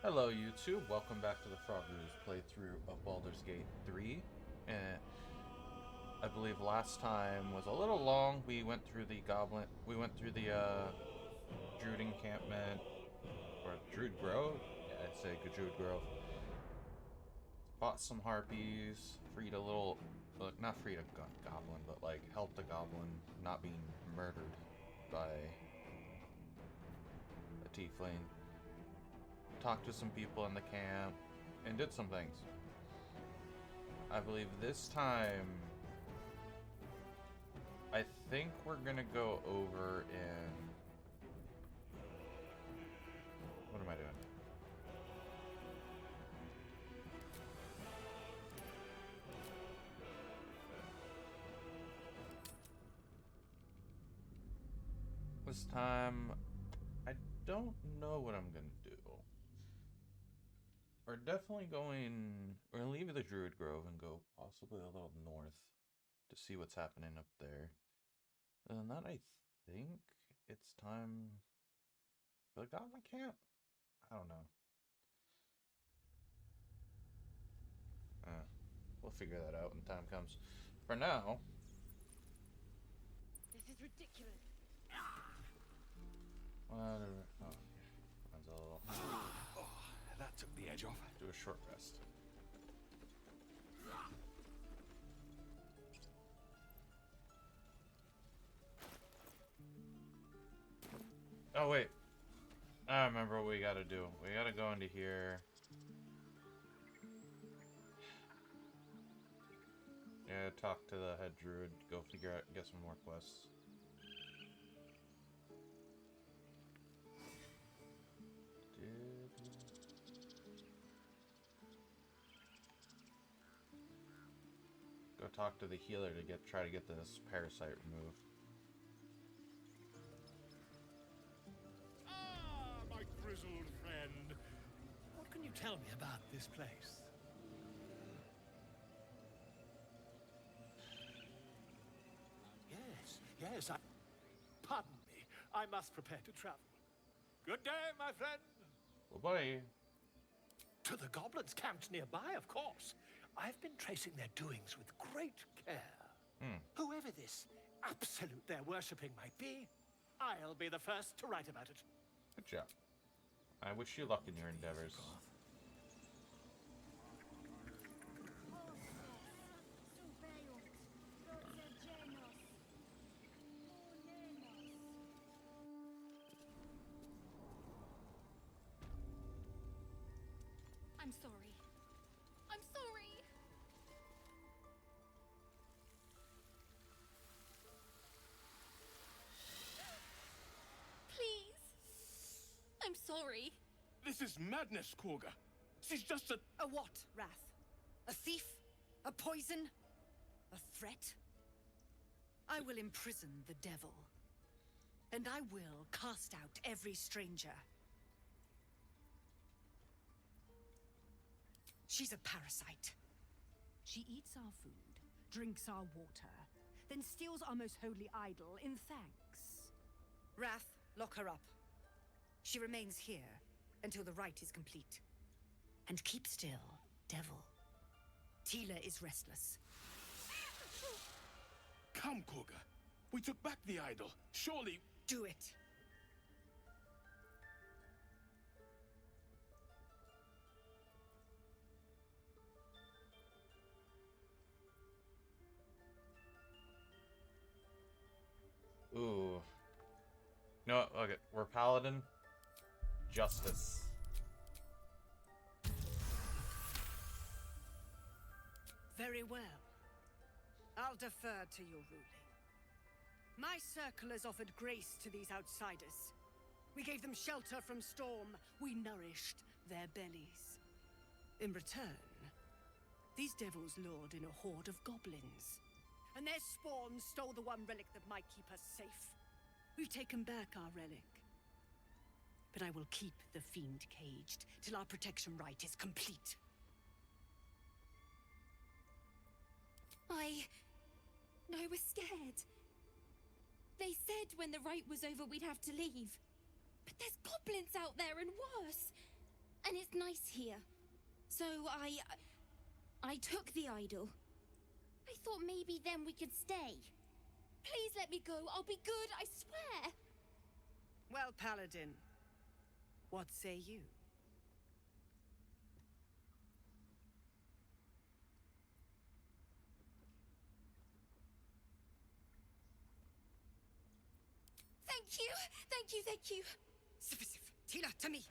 Hello YouTube, welcome back to the Frogger's playthrough of Baldur's Gate 3. And I believe last time was a little long. We went through the Druid encampment, or Druid Grove? Yeah, I'd say Druid Grove. Fought some harpies, freed a little, not freed a goblin, but like helped a goblin not being murdered by a tiefling. Talked to some people in the camp, and did some things. I believe this time, I think we're gonna go over in... What am I doing? This time, I don't know what I'm gonna do. We're definitely going... We're gonna leave the Druid Grove and go possibly a little north to see what's happening up there. And then that, I think it's time for the Goblin Camp? I don't know. We'll figure that out when the time comes. For now... This is ridiculous. Whatever. Oh, okay. Mine's a little... Oh, that took the edge off. Do a short rest. Oh, wait. I remember what we gotta do. We gotta go into here. Yeah, talk to the head druid. Go figure out, get some more quests. Go talk to the healer to try to get this parasite removed. Ah, my grizzled friend. What can you tell me about this place? Yes, Pardon me. I must prepare to travel. Good day, my friend. Bye-bye. To the goblins camped nearby, of course. I've been tracing their doings with great care. Whoever this absolute they're worshipping might be, I'll be the first to write about it. Good job. I wish you luck in your endeavors. I'm sorry. I'm sorry. Please. I'm sorry. This is madness, Korga. She's just a... A what, Wrath? A thief? A poison? A threat? I will imprison the devil. And I will cast out every stranger. She's a parasite. She eats our food, drinks our water, then steals our most holy idol in thanks. Wrath, lock her up. She remains here until the rite is complete. And keep still, devil. Tila is restless. Come, Korga. We took back the idol. Surely... Do it. Ooh. No, okay. We're Paladin. Justice. Very well. I'll defer to your ruling. My circle has offered grace to these outsiders. We gave them shelter from storm. We nourished their bellies. In return, these devils lured in a horde of goblins. And their spawn stole the one relic that might keep us safe. We've taken back our relic. But I will keep the fiend caged till our protection rite is complete. I was scared. They said when the rite was over we'd have to leave. But there's goblins out there and worse. And it's nice here. So I took the idol. I thought maybe then we could stay. Please let me go. I'll be good, I swear. Well, Paladin, what say you? Thank you, thank you, thank you. Tila, to me!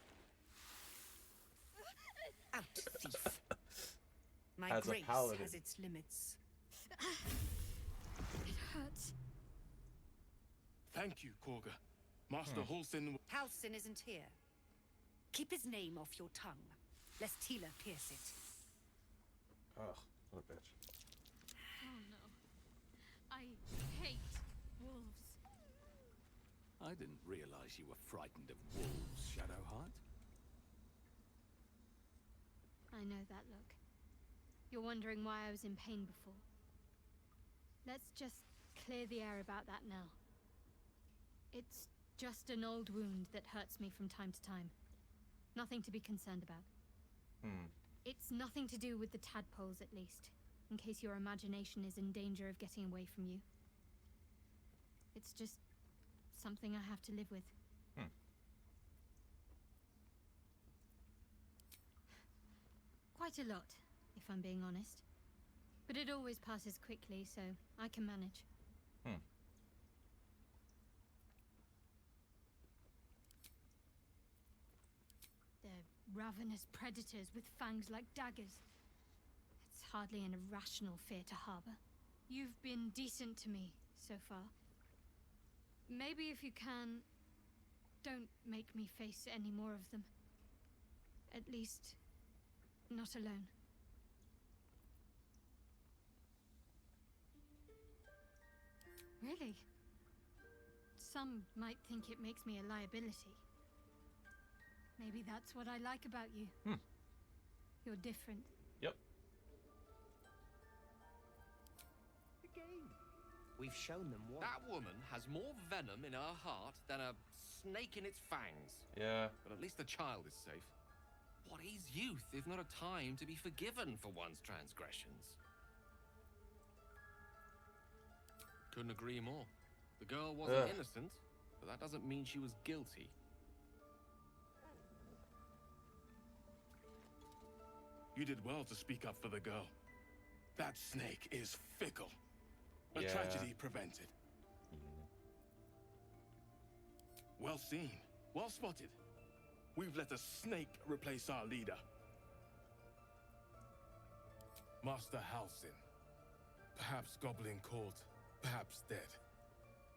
Out, thief. My As a grace paladin. has its limits. It hurts. Thank you, Korga. Master Halsin. Halsin isn't here. Keep his name off your tongue, lest Tila pierce it. Ugh, what a bitch. Oh no. I hate wolves. I didn't realize you were frightened of wolves, Shadowheart. I know that look. You're wondering why I was in pain before. Let's just clear the air about that now. It's just an old wound that hurts me from time to time. Nothing to be concerned about. It's nothing to do with the tadpoles, at least, in case your imagination is in danger of getting away from you. It's just something I have to live with. Quite a lot, if I'm being honest. But it always passes quickly, so I can manage. They're ravenous predators with fangs like daggers. It's hardly an irrational fear to harbor. You've been decent to me so far. Maybe if you can, don't make me face any more of them. At least, not alone. Really? Some might think it makes me a liability. Maybe that's what I like about you. You're different. Yep. We've shown them what. That woman has more venom in her heart than a snake in its fangs. Yeah. But at least the child is safe. What is youth if not a time to be forgiven for one's transgressions? Couldn't agree more. The girl wasn't innocent, but that doesn't mean she was guilty. You did well to speak up for the girl. That snake is fickle. A Yeah. tragedy prevented. Well seen. Well spotted. We've let a snake replace our leader. Master Halsin. Perhaps goblin caught, perhaps dead.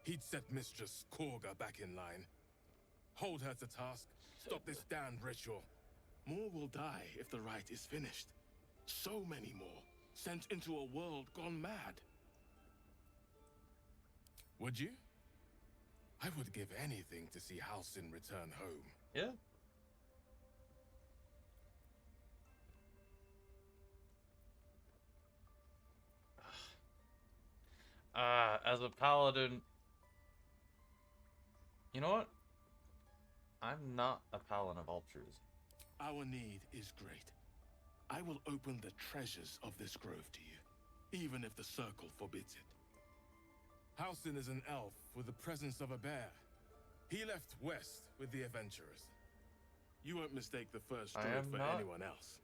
He'd set Mistress Korga back in line. Hold her to task. Stop this damned ritual. More will die if the rite is finished. So many more. Sent into a world gone mad. Would you? I would give anything to see Halsin return home. Yeah. As a paladin, you know what? I'm not a paladin of Baldurs. Our need is great. I will open the treasures of this grove to you, even if the circle forbids it. Halsin is an elf with the presence of a bear. He left west with the Adventurers. You won't mistake the first I druid am for not. anyone else.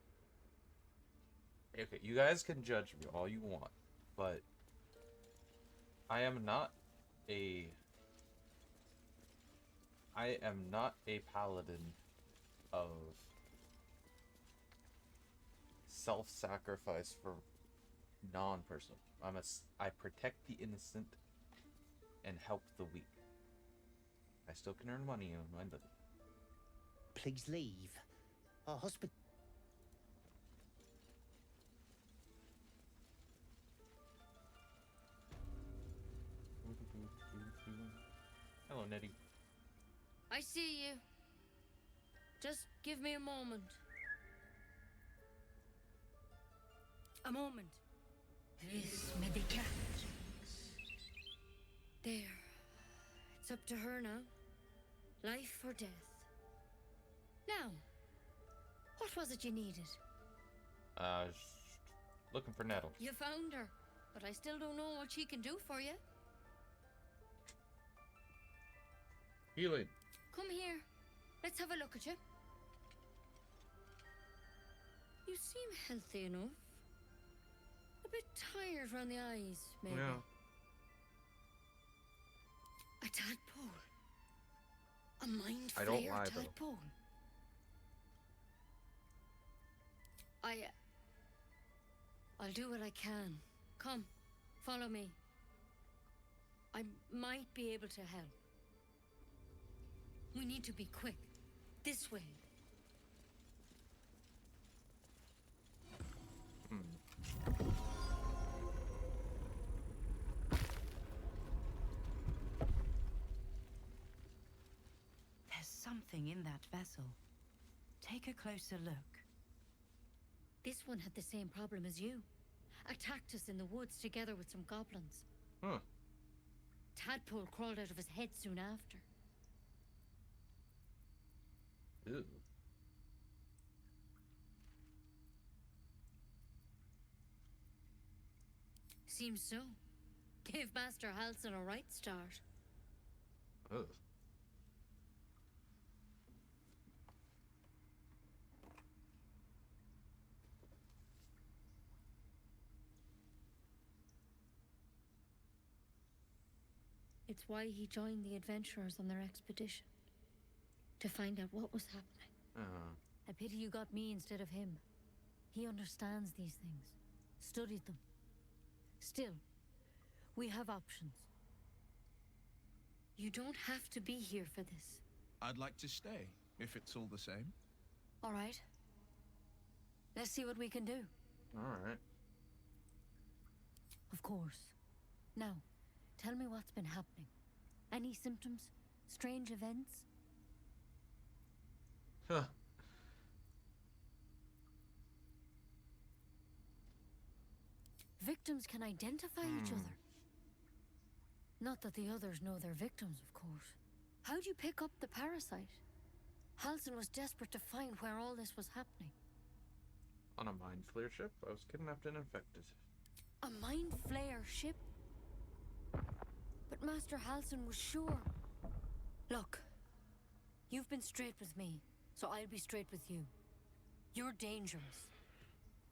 Okay, you guys can judge me all you want, but I am not a paladin of self-sacrifice for non-personal. I protect the innocent and help the weak. I still can earn money on my living. Please leave. Our hospital. Hello, Nettie. I see you. Just give me a moment. A moment. This medication. There. It's up to her now. Life or death. Now, What was it you needed? Just looking for Nettle. You found her, but I still don't know what she can do for you. Healing. Come here. Let's have a look at you. You seem healthy enough. A bit tired around the eyes, maybe. Yeah. A tadpole. A mind I don't flayer lie, though. tadpole. I'll do what I can. Come, follow me. I might be able to help. We need to be quick. This way. There's something in that vessel. Take a closer look. This one had the same problem as you. Attacked us in the woods together with some goblins. Huh. Tadpole crawled out of his head soon after. Ew. Seems so. Gave Master Halsin a right start. Ugh. It's why he joined the adventurers on their expedition. To find out what was happening. A pity you got me instead of him. He understands these things. Studied them. Still, we have options. You don't have to be here for this. I'd like to stay, if it's all the same. All right. Let's see what we can do. Alright. Of course. Now, tell me what's been happening. Any symptoms? Strange events? Huh. Victims can identify each other. Not that the others know they're victims, of course. How'd you pick up the parasite? Halsin was desperate to find where all this was happening. On a mind flayer ship, I was kidnapped and infected. A mind flayer ship? But Master Halsin was sure. Look, you've been straight with me, so I'll be straight with you. You're dangerous.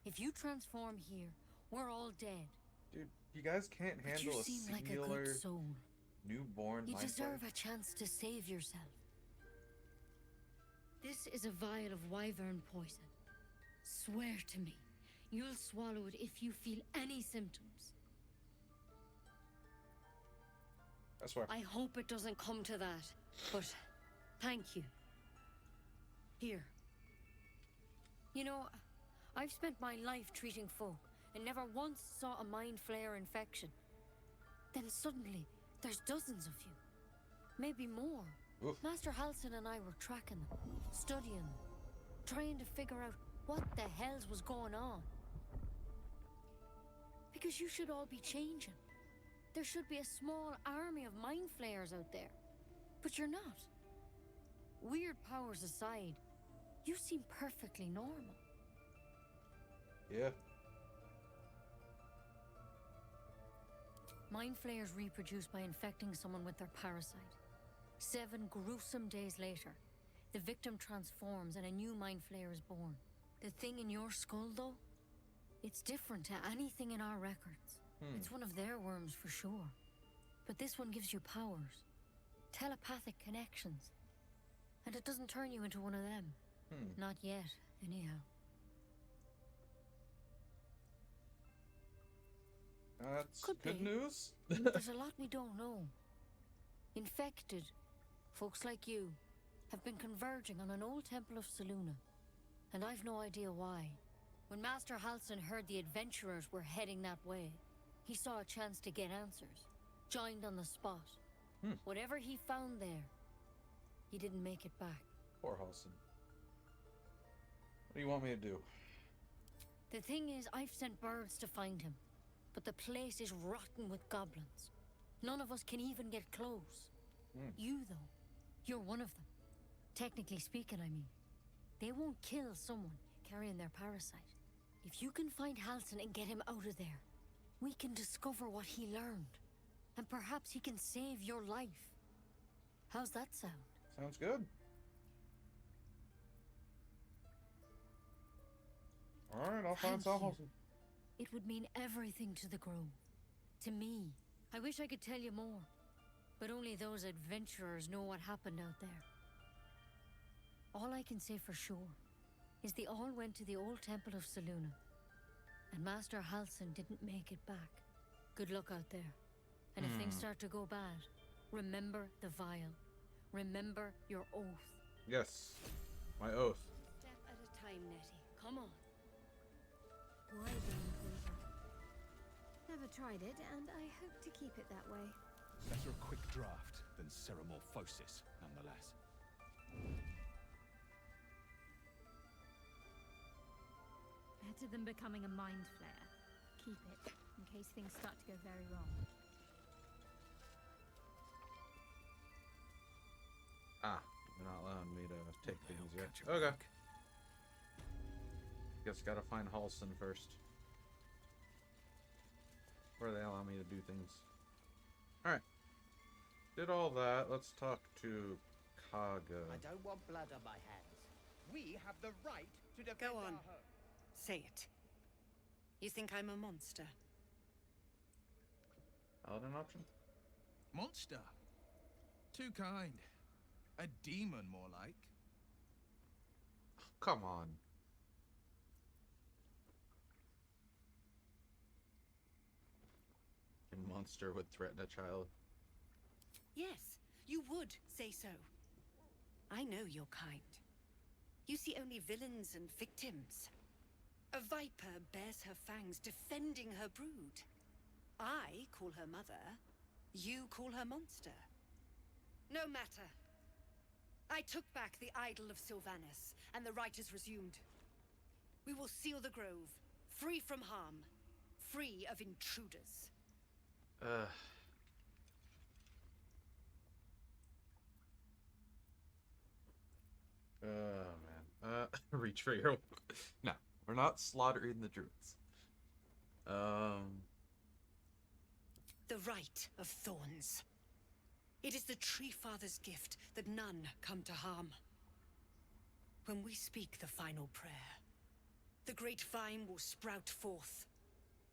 If you transform here, we're all dead. Dude, you guys can't But handle you a seem like a singular good soul. newborn You mind deserve flayer. a chance to save yourself. This is a vial of wyvern poison. Swear to me, you'll swallow it if you feel any symptoms. I swear. I hope it doesn't come to that, but thank you. Here. You know, I've spent my life treating folk and never once saw a mind flayer infection. Then suddenly, there's dozens of you. Maybe more. Oof. Master Halsin and I were tracking them, studying them, trying to figure out what the hells was going on. Because you should all be changing. There should be a small army of mind flayers out there. But you're not. Weird powers aside, you seem perfectly normal. Yeah. Mind flayers reproduce by infecting someone with their parasite. 7 gruesome days later, the victim transforms and a new mind flayer is born. The thing in your skull, though, it's different to anything in our records. It's one of their worms for sure. But this one gives you powers. Telepathic connections. And it doesn't turn you into one of them. Not yet, anyhow. That's Could good be. news. But there's a lot we don't know. Infected, folks like you, have been converging on an old temple of Selûne. And I've no idea why. When Master Halsin heard the adventurers were heading that way, he saw a chance to get answers. Joined on the spot. Whatever he found there, he didn't make it back. Poor Halsin. What do you want me to do? The thing is, I've sent birds to find him. But the place is rotten with goblins. None of us can even get close. You, though, you're one of them. Technically speaking, I mean. They won't kill someone carrying their parasite. If you can find Halsin and get him out of there, we can discover what he learned. And perhaps he can save your life. How's that sound? Sounds good. Alright, I'll find Halsin. It would mean everything to the Grove. To me. I wish I could tell you more. But only those adventurers know what happened out there. All I can say for sure is they all went to the old temple of Selûne. And Master Halsin didn't make it back. Good luck out there. And if things start to go bad, remember the vial. Remember your oath. Yes, my oath. Step at a time, Nettie. Come on. Why Bane Cleaver? Never tried it, and I hope to keep it that way. Better a quick draft than ceramorphosis, nonetheless. Better than becoming a mind flayer. Keep it, in case things start to go very wrong. Ah, you're not allowing me to take things yet. Okay. Guess gotta find Halsin first. Where they allow me to do things. Alright. Did all that. Let's talk to Kaga. I don't want blood on my hands. We have the right to defend Go on. our home. Say it. You think I'm a monster? Paladin option? Monster. Too kind. A demon, more like. Oh, come on. A monster would threaten a child. Yes, you would say so. I know your kind. You see only villains and victims. A viper bears her fangs defending her brood. I call her mother. You call her monster. No matter. I took back the idol of Sylvanas, and the rite is resumed. We will seal the grove, free from harm, free of intruders. Man. Reach for your... No, we're not slaughtering the druids. The Rite of Thorns. It is the Tree Father's gift that none come to harm. When we speak the final prayer, the great vine will sprout forth.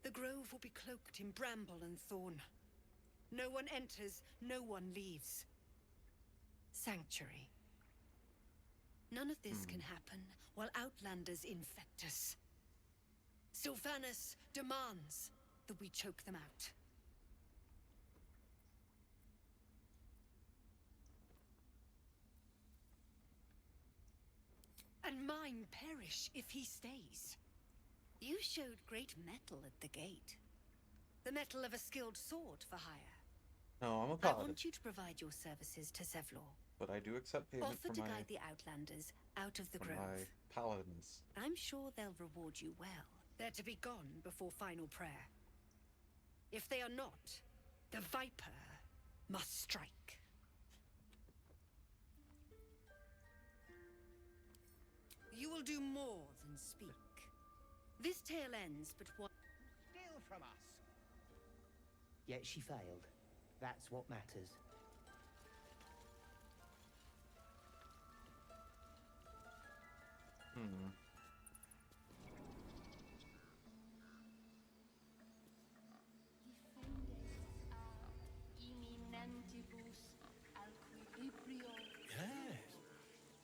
The grove will be cloaked in bramble and thorn. No one enters, no one leaves. Sanctuary. None of this can happen while Outlanders infect us. Sylvanas demands that we choke them out. And mine perish if he stays. You showed great mettle at the gate. The mettle of a skilled sword for hire. No, I'm a I paladin. want you to provide your services to Zevlor. But I do accept payment Offer for to my, guide the Outlanders out of the for grove. my paladins. I'm sure they'll reward you well. They're to be gone before final prayer. If they are not, the Viper must strike. You will do more than speak. This tale ends, but what? Steal from us. Yet she failed. That's what matters.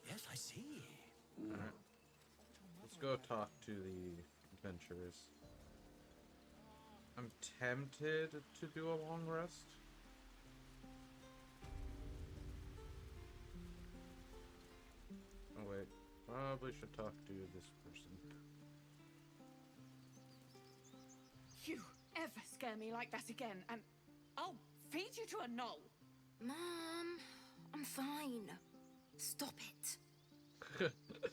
Yes, I see. Alright. Let's go talk to the adventurers. I'm tempted to do a long rest. Oh wait, probably should talk to this person. You ever scare me like that again, and I'll feed you to a knoll. Mom, I'm fine. Stop it.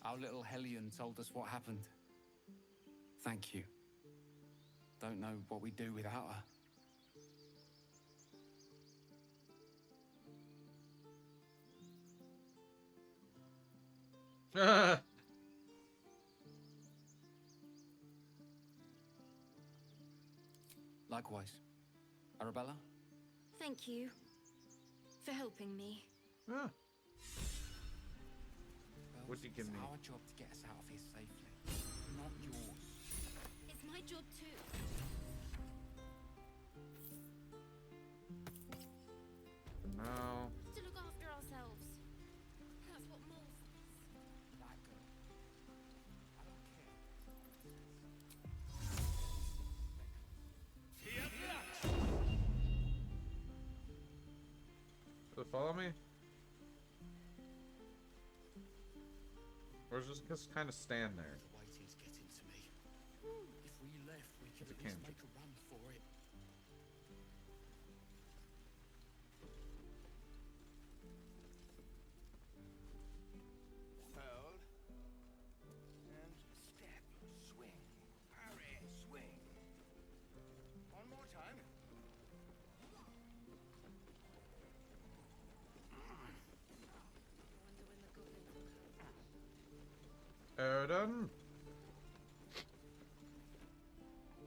Our little Hellion told us what happened. Thank you. Don't know what we'd do without her. Likewise. Arabella? Thank you for helping me. Ah. Well, What'd you give it's me? our job to get us out of here safely, not yours. It's my job too. No. To look after ourselves. That's what Mole says. That girl. I don't care. Does it follow me? Or just kind of stand there? The waiting's getting to me. If we left, we could It's a at least cantrip. make a run for it. Hold. And step, swing, parry, swing. One more time. Erden?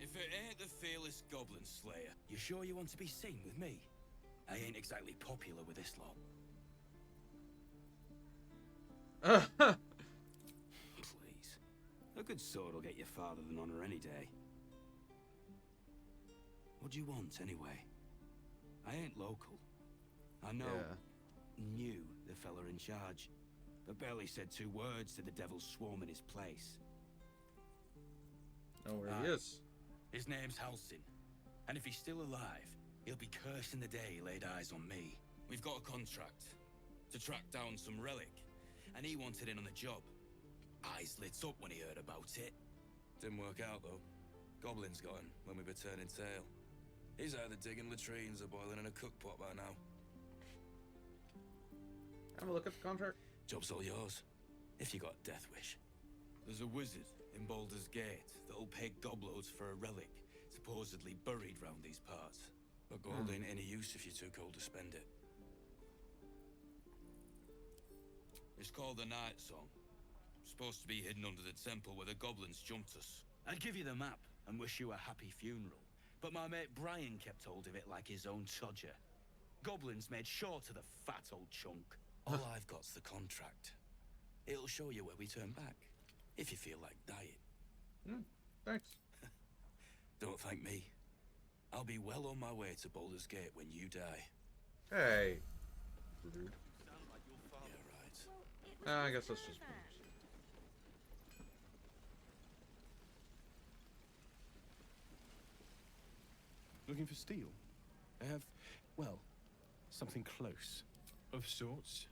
If it ain't the fearless goblin slayer, you sure you want to be seen with me? I ain't exactly popular with this lot. Please. A good sword will get you farther than honor any day. What do you want, anyway? I ain't local. I know knew the fella in charge, but barely said 2 words to the devil's swarm in his place. Know where he is. His name's Halsin, and if he's still alive, he'll be cursing the day he laid eyes on me. We've got a contract to track down some relic, and he wanted in on the job. Eyes lit up when he heard about it. Didn't work out, though. Goblins got him when we were turning tail. He's either digging latrines or boiling in a cookpot by now. Have a look at the contract. Job's all yours, if you got a death wish. There's a wizard in Baldur's Gate that'll pay gobloads for a relic, supposedly buried round these parts. But gold ain't any use if you're too cold to spend it. It's called the Night Song. Supposed to be hidden under the temple where the goblins jumped us. I'd give you the map and wish you a happy funeral, but my mate Brian kept hold of it like his own todger. Goblins made sure to the fat old chunk. All I've got's the contract. It'll show you where we turn back, if you feel like dying. Thanks. Don't thank me. I'll be well on my way to Baldur's Gate when you die. Hey. Yeah, right. I guess that's just... Looking for steel? I have, well, something close. Of sorts.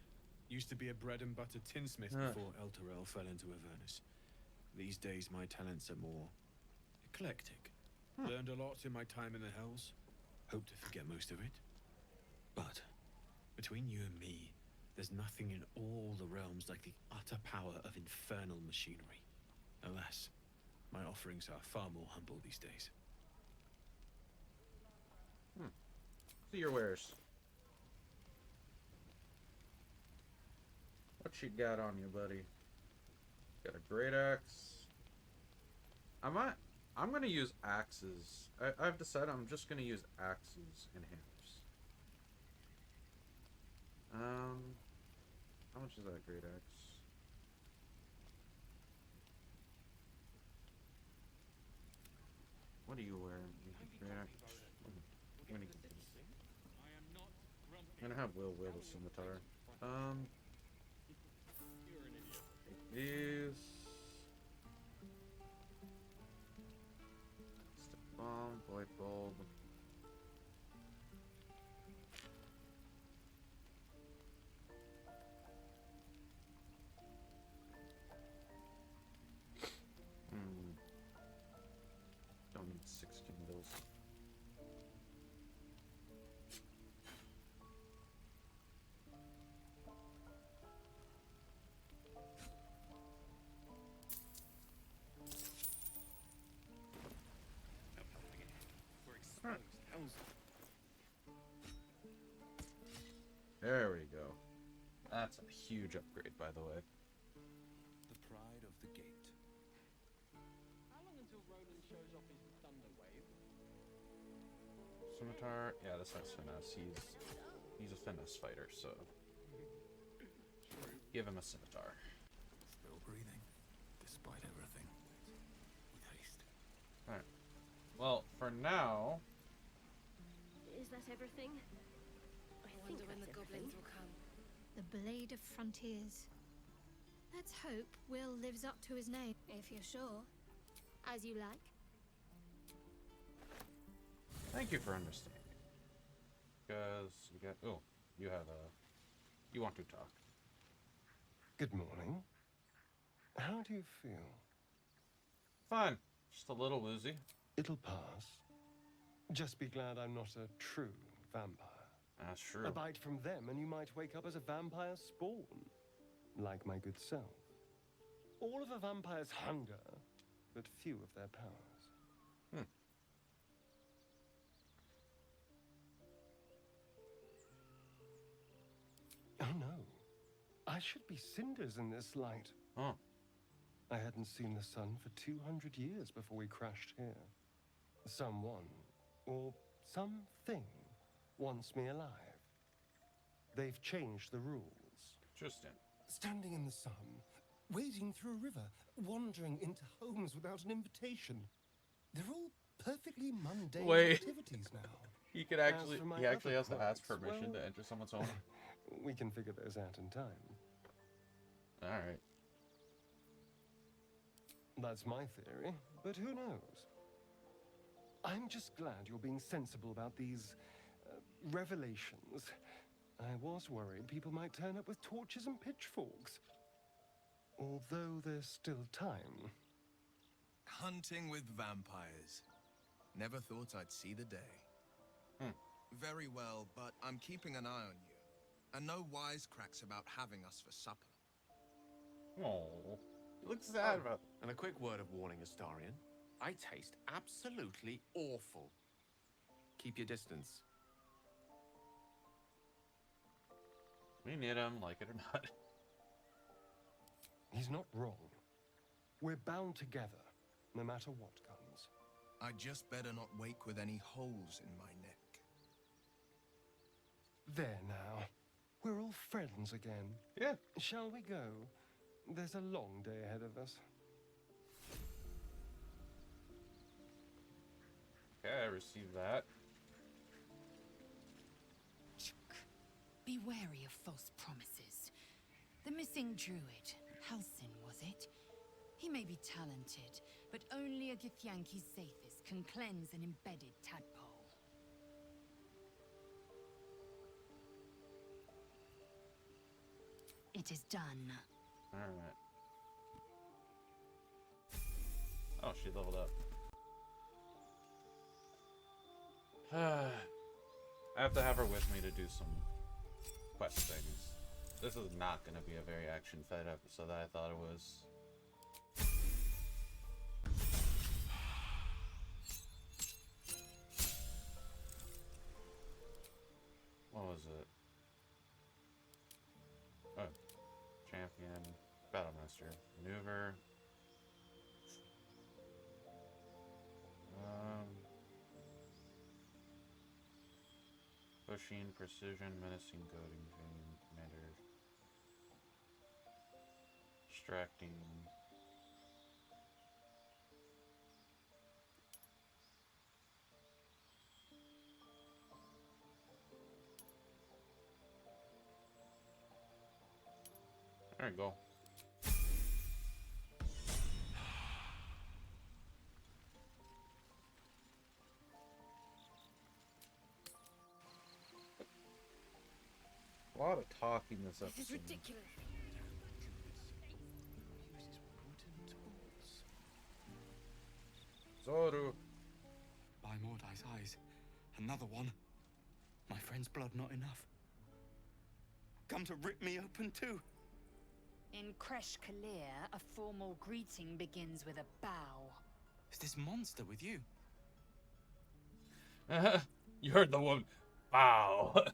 Used to be a bread and butter tinsmith before Elturel fell into Avernus. These days my talents are more eclectic. Learned a lot in my time in the Hells. Hope to forget most of it. But between you and me, there's nothing in all the realms like the utter power of infernal machinery. Alas, my offerings are far more humble these days. See your wares. What you got on you, buddy? Got a great axe. I'm gonna use axes. I've decided I'm just gonna use axes and hammers. How much is that great axe? What are you wearing? Great axe. I'm gonna have Will wield a scimitar. Take these. Stick bomb, light bulb. Don't need 6 candles. There we go. That's a huge upgrade, by the way. The pride of the gate. How long until Roland shows off his thunder wave? Scimitar. Yeah, this has finesse. He's a finesse fighter, so give him a scimitar. Still breathing, despite everything. With haste. Alright. Well, for now... Is that everything? I wonder when the goblins will come. The Blade of Frontiers. Let's hope Will lives up to his name. If you're sure. As you like. Thank you for understanding. Because you got... Oh, you have a... You want to talk. Good morning. How do you feel? Fine. Just a little woozy. It'll pass. Just be glad I'm not a true vampire. That's true. A bite from them and you might wake up as a vampire spawn. Like my good self. All of a vampire's hunger, but few of their powers. Oh no. I should be cinders in this light. Huh. I hadn't seen the sun for 200 years before we crashed here. Someone, or something, wants me alive. They've changed the rules. Interesting. Standing in the sun, wading through a river, wandering into homes without an invitation. They're all perfectly mundane activities now. He could actually, he actually has to ask quirks, permission well, to enter someone's home. We can figure those out in time. Alright. That's my theory, but who knows? I'm just glad you're being sensible about these revelations. I was worried people might turn up with torches and pitchforks. Although there's still time. Hunting with vampires. Never thought I'd see the day. Very well, but I'm keeping an eye on you. And no wisecracks about having us for supper. Oh, you look sad about. And a quick word of warning, Astarion. I taste absolutely awful. Keep your distance. We need him, like it or not. He's not wrong. We're bound together, no matter what comes. I just better not wake with any holes in my neck. There now. We're all friends again. Yeah. Shall we go? There's a long day ahead of us. Okay, I received that. Be wary of false promises. The missing druid, Halsin, was it? He may be talented, but only a Githyanki's Zathis can cleanse an embedded tadpole. It is done. Alright. Oh, she leveled up. I have to have her with me to do some quest things. This is not going to be a very action-fed episode that I thought it was. What was it? Oh, champion, battlemaster, maneuver. Pushing, precision, menacing, goading, commander, distracting. There you go. A lot of talking this episode. This is ridiculous. Zoru. By Mordai's eyes, another one. My friend's blood not enough. Come to rip me open too. In Kresh Kalir, a formal greeting begins with a bow. Is this monster with you? You heard the one. Wow.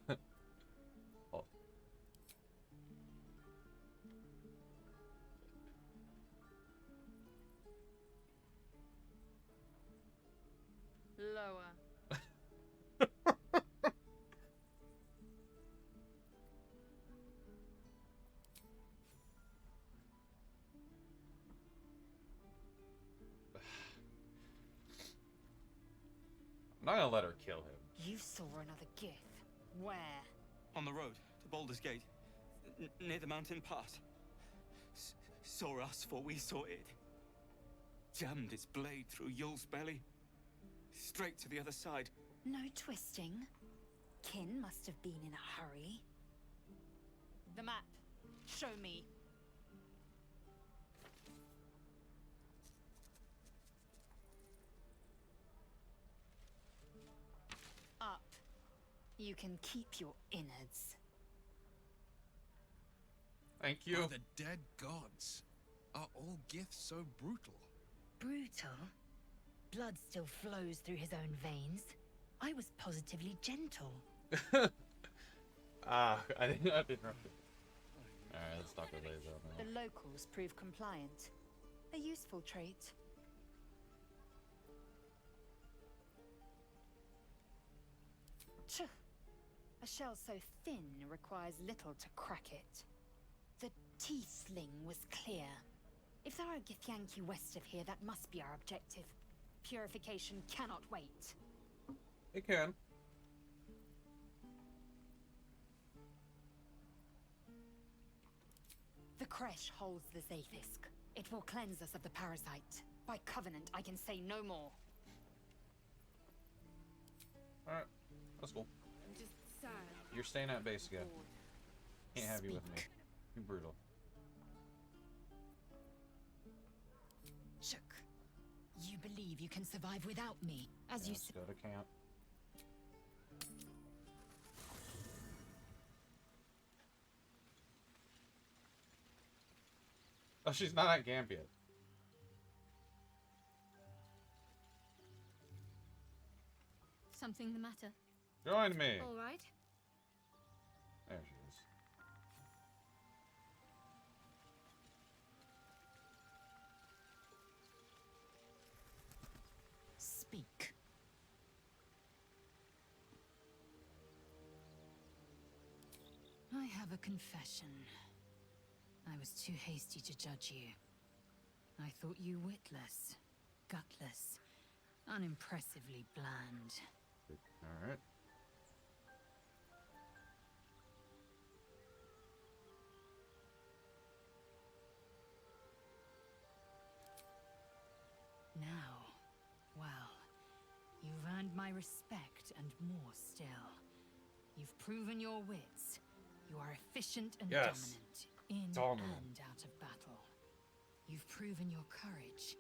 Oh. Lower. I'm not gonna let her kill him. You saw another Gith. Where? On the road to Baldur's Gate, near the mountain pass. Saw us, for we saw it. Jammed its blade through Yul's belly. Straight to the other side. No twisting. Kin must have been in a hurry. The map. Show me. Up. You can keep your innards. Thank you. By the dead gods. Are all Giths so brutal? Brutal? Blood still flows through his own veins. I was positively gentle. I didn't interrupt it. Alright, let's talk with Laser now. The locals prove compliant. A useful trait. Tch. A shell so thin requires little to crack it. The Tiefling was clear. If there are Githyanki west of here, that must be our objective. Purification cannot wait. It can. The Kresh holds the Zaithisk. It will cleanse us of the parasite. By covenant, I can say no more. Alright, that's cool. I'm just sad. You're staying at base again. Can't have you with me. You're brutal. Shook. You believe you can survive without me, as you Let's go to camp. Oh, she's not at camp yet. Something the matter? Join me. All right. There she is. Speak. I have a confession. I was too hasty to judge you. I thought you witless, gutless, unimpressively bland. Alright. Now, well, you've earned my respect and more still. You've proven your wits. You are efficient and Yes. dominant, in and out of battle. You've proven your courage.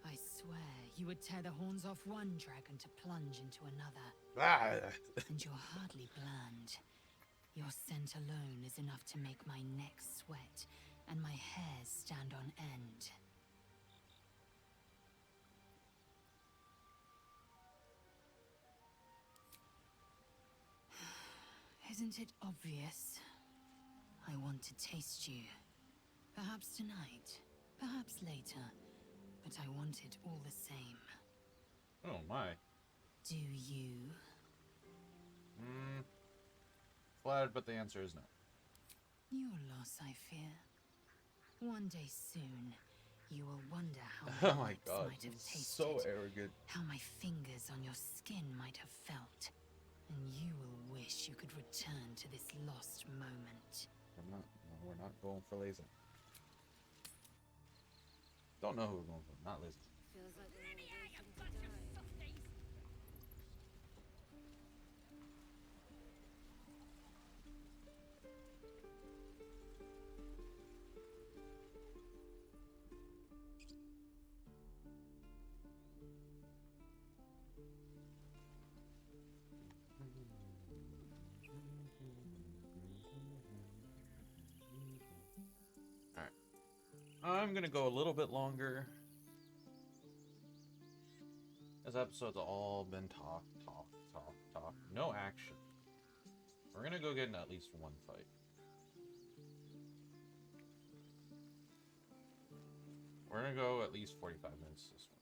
I swear, you would tear the horns off one dragon to plunge into another. And you're hardly bland. Your scent alone is enough to make my neck sweat and my hairs stand on end. Isn't it obvious? I want to taste you. Perhaps tonight, perhaps later, but I want it all the same. Oh my. Do you? Flattered, but the answer is no. Your loss, I fear. One day soon, you will wonder how Oh my lips god, might have he's tasted, so arrogant. how my fingers on your skin might have felt, and you will wish you could return to this lost moment. We're not going for laser. Don't know who we're going for, not laser. Feels like we're all waiting to die. I'm gonna go a little bit longer. This episode's all been talk. No action. We're gonna go get in at least one fight. We're gonna go at least 45 minutes this one.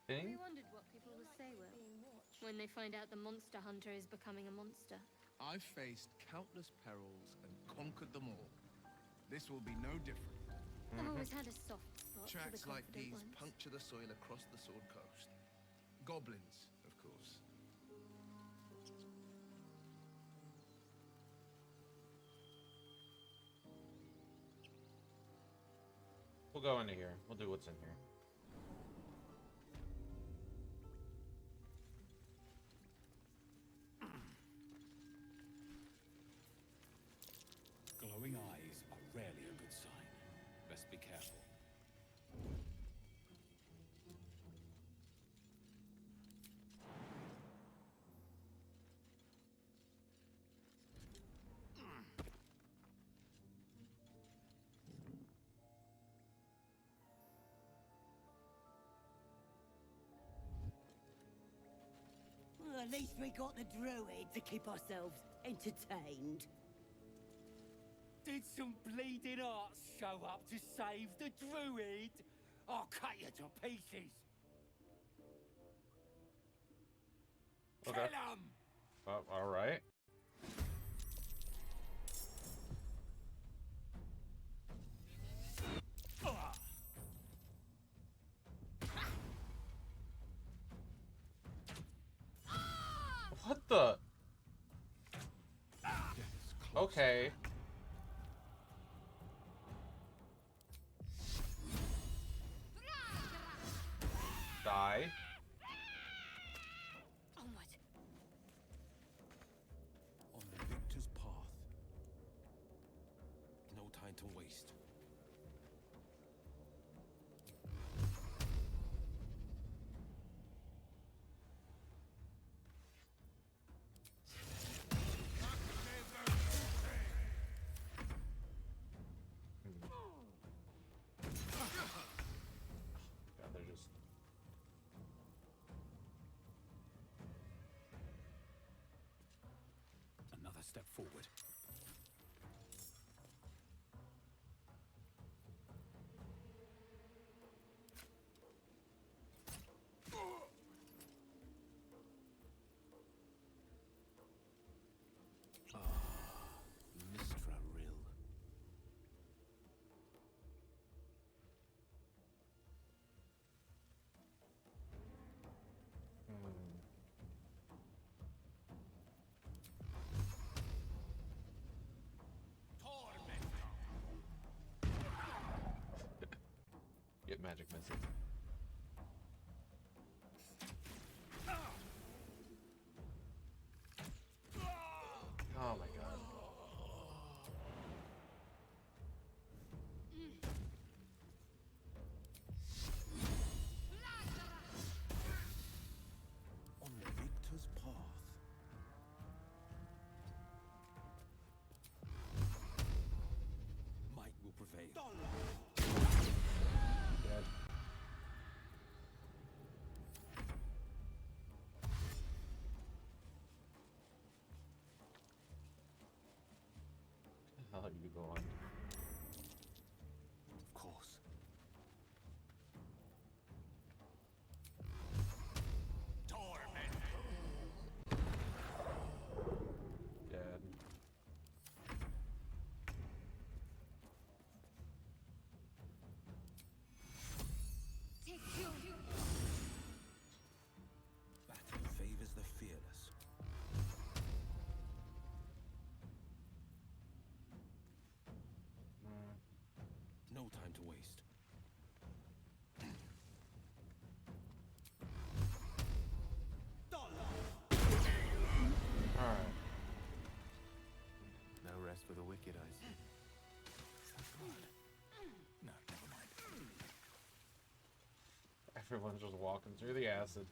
We wondered what people would say, Will, when they find out the monster hunter is becoming a monster. I've faced countless perils and conquered them all. This will be no different. I've always had a soft spot for the Tracks like confident these ones. puncture the soil across the Sword Coast. Goblins, of course. We'll go into here. We'll do what's in here. Glowing eyes are rarely a good sign. Best be careful. Well, at least we got the Druid to keep ourselves entertained. Did some bleeding hearts show up to save the Druid? I'll cut you to pieces. Okay. Kill 'em! All right. What the? Okay. Die. Onward. On the victor's path. No time to waste. God, they're just... Another step forward. Mistra Rill. Get magic missile. Oh my god. On the victor's path. Might will prevail. Dead. How do you go on? Of course. Dead. Battle favors the fearless. No time to waste. Alright. No rest for the wicked, I see. No, never mind. Everyone's just walking through the acid.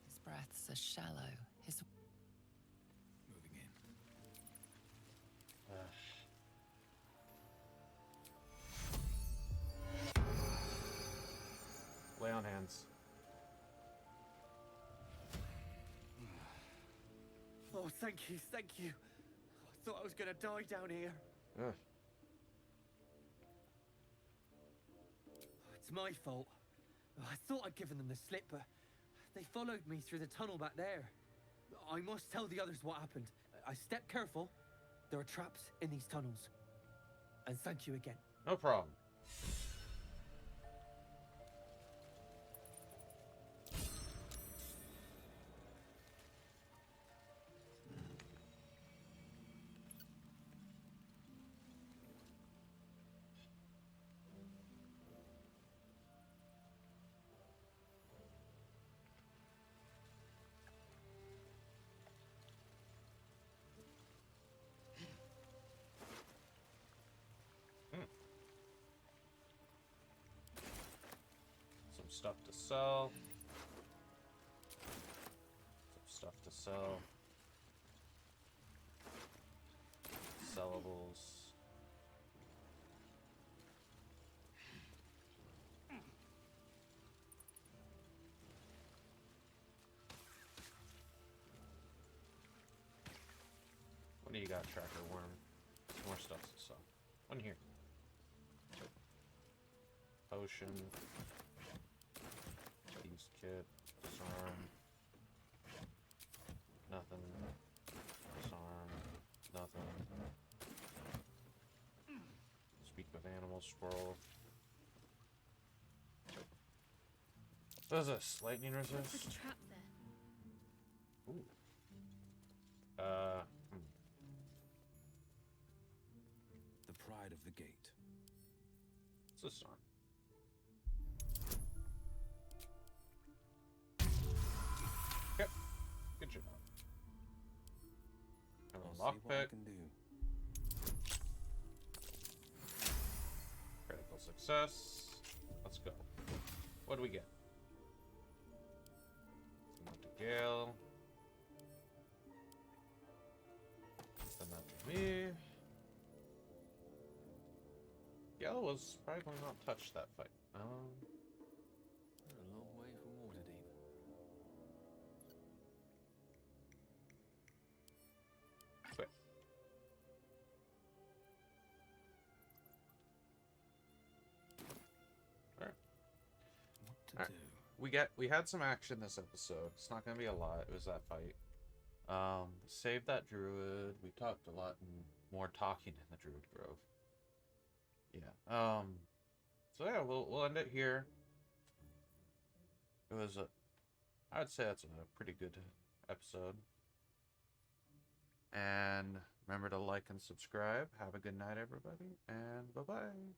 His breaths are shallow. His Moving in. Lay on hands. Oh, thank you, thank you. I thought I was gonna die down here. Ugh. It's my fault. I thought I'd given them the slip, but they followed me through the tunnel back there. I must tell the others what happened. I stepped careful. There are traps in these tunnels. And thank you again. No problem. Some stuff to sell. Some stuff to sell. Sellables. What do you got, Tracker Worm? More stuff to sell. One here. Potion. Thieves kit. Disarm. Nothing. Disarm. Nothing. Speak with animal scroll. What is this? Lightning resist? There's a trap there. Ooh. The pride of the gate. What's this on? Yep. Good job. Have a lockpick. Critical success. Let's go. What do we get? Come to Gale. Send that to me. Gale was probably going to not touch that fight. We're a long way from Waterdeep. Quit. Alright. What to do? We had some action this episode. It's not gonna be a lot. It was that fight. Saved that druid. We talked a lot more talking in the Druid Grove. Yeah. So yeah, we'll end it here. It was I would say that's a pretty good episode. And remember to like and subscribe. Have a good night, everybody, and bye-bye.